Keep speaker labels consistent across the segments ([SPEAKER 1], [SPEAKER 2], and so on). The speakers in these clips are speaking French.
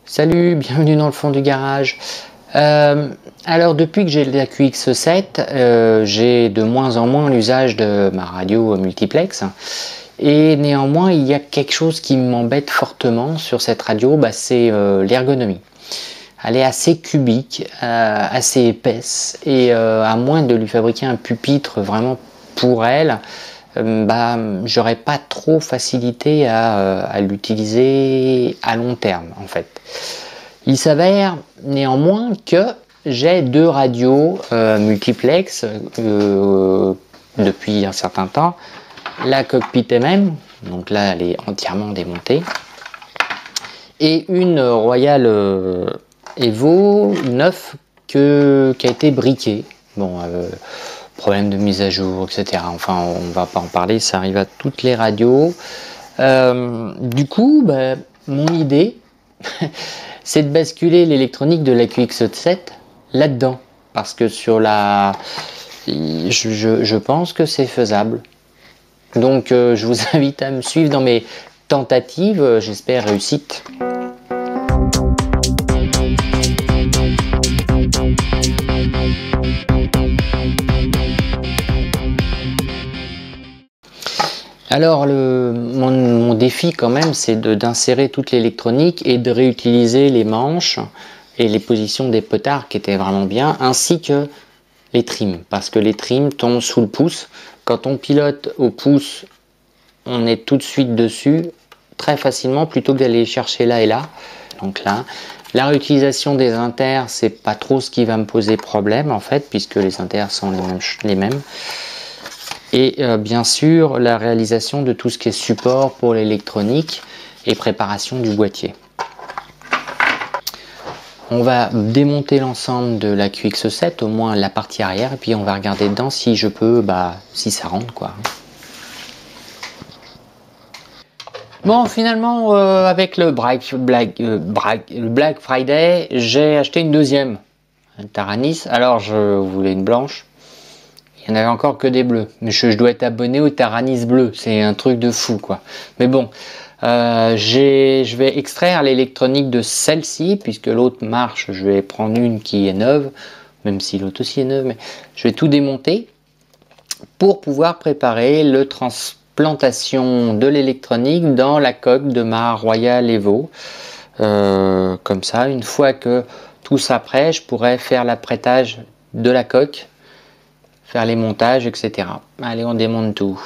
[SPEAKER 1] Salut, bienvenue dans le fond du garage. Alors depuis que j'ai la QX7, j'ai de moins en moins l'usage de ma radio multiplex. Et néanmoins, il y a quelque chose qui m'embête fortement sur cette radio, c'est l'ergonomie. Elle est assez cubique, assez épaisse, et à moins de lui fabriquer un pupitre vraiment pour elle, j'aurais pas trop facilité à l'utiliser à long terme en fait. Il s'avère néanmoins que j'ai deux radios multiplex depuis un certain temps. La Cockpit MM, donc là elle est entièrement démontée, et une Royal Evo 9 qui a été briquée. Bon, problème de mise à jour, etc. Enfin, on va pas en parler, ça arrive à toutes les radios. Du coup, mon idée, c'est de basculer l'électronique de la QX7 là-dedans. Parce que sur la... Je pense que c'est faisable. Donc, je vous invite à me suivre dans mes tentatives. J'espère réussite. Alors mon défi quand même, c'est d'insérer toute l'électronique et de réutiliser les manches et les positions des potards qui étaient vraiment bien, ainsi que les trims, parce que les trims tombent sous le pouce. Quand on pilote au pouce, on est tout de suite dessus très facilement plutôt que d'aller chercher là et là. Donc là, la réutilisation des inters, c'est pas trop ce qui va me poser problème en fait, puisque les inters sont les mêmes. Et bien sûr la réalisation de tout ce qui est support pour l'électronique et préparation du boîtier. On va démonter l'ensemble de la QX7, au moins la partie arrière, et puis on va regarder dedans si je peux, si ça rentre quoi. Bon, finalement avec le Black Friday, j'ai acheté une deuxième Taranis. Alors je voulais une blanche. Il n'y en avait encore que des bleus. Mais je dois être abonné au Taranis bleu. C'est un truc de fou, quoi. Mais bon, je vais extraire l'électronique de celle-ci, puisque l'autre marche. Je vais prendre une qui est neuve, même si l'autre aussi est neuve. Mais je vais tout démonter pour pouvoir préparer le transplantation de l'électronique dans la coque de ma Royal Evo. Comme ça, une fois que tout ça prêt, je pourrais faire l'apprêtage de la coque, faire les montages, etc. Allez, on démonte tout.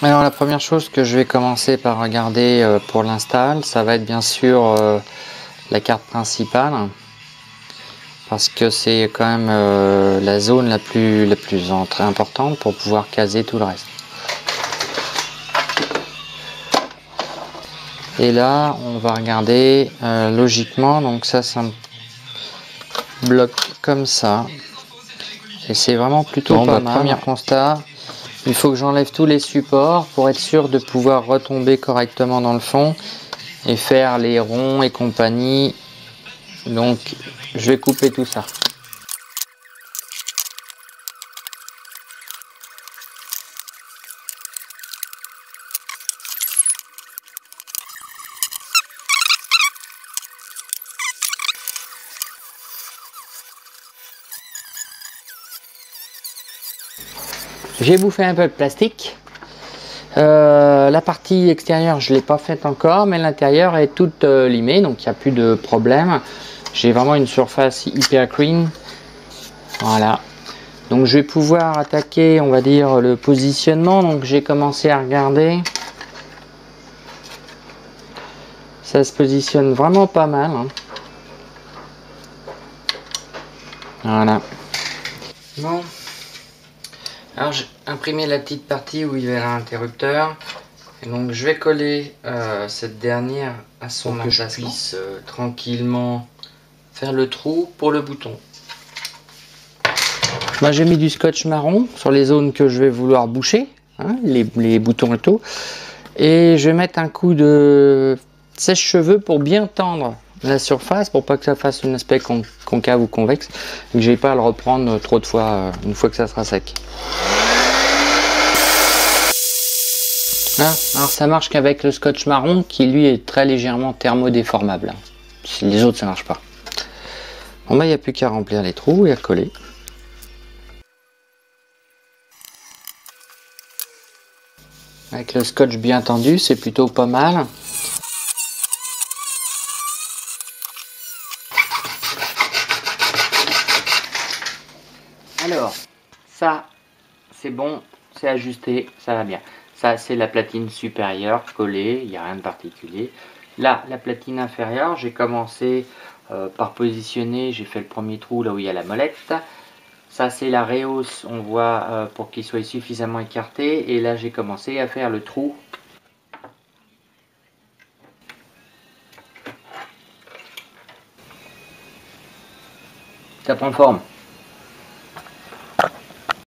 [SPEAKER 1] Alors la première chose que je vais commencer par regarder pour l'install, ça va être bien sûr la carte principale. Parce que c'est quand même la zone la plus importante pour pouvoir caser tout le reste. Et là, on va regarder logiquement, donc ça un bloc comme ça. Et c'est vraiment plutôt pas mal. Premier constat, il faut que j'enlève tous les supports pour être sûr de pouvoir retomber correctement dans le fond et faire les ronds et compagnie. Donc je vais couper tout ça. J'ai bouffé un peu de plastique. La partie extérieure je ne l'ai pas faite encore, mais l'intérieur est toute limée, donc il n'y a plus de problème. J'ai vraiment une surface hyper clean. Voilà. Donc je vais pouvoir attaquer, on va dire, le positionnement. Donc j'ai commencé à regarder. Ça se positionne vraiment pas mal. Hein. Voilà. Bon. Alors j'ai imprimé la petite partie où il y a l'interrupteur. Et donc je vais coller cette dernière à son emplacement. Que je puisse tranquillement faire le trou pour le bouton. J'ai mis du scotch marron sur les zones que je vais vouloir boucher, hein, les boutons et tout. Et je vais mettre un coup de sèche-cheveux pour bien tendre la surface, pour pas que ça fasse un aspect concave ou convexe, et que j'ai pas à le reprendre trop de fois une fois que ça sera sec. Ah, alors ça marche qu'avec le scotch marron qui lui est très légèrement thermodéformable. Les autres ça marche pas. Bon bah il n'y a plus qu'à remplir les trous et à coller. Avec le scotch bien tendu, c'est plutôt pas mal. Alors, ça, c'est bon, c'est ajusté, ça va bien. Ça, c'est la platine supérieure collée, il n'y a rien de particulier. Là, la platine inférieure, j'ai commencé par positionner, j'ai fait le premier trou là où il y a la molette. Ça, c'est la rehausse, on voit, pour qu'il soit suffisamment écarté. Et là, j'ai commencé à faire le trou. Ça prend forme.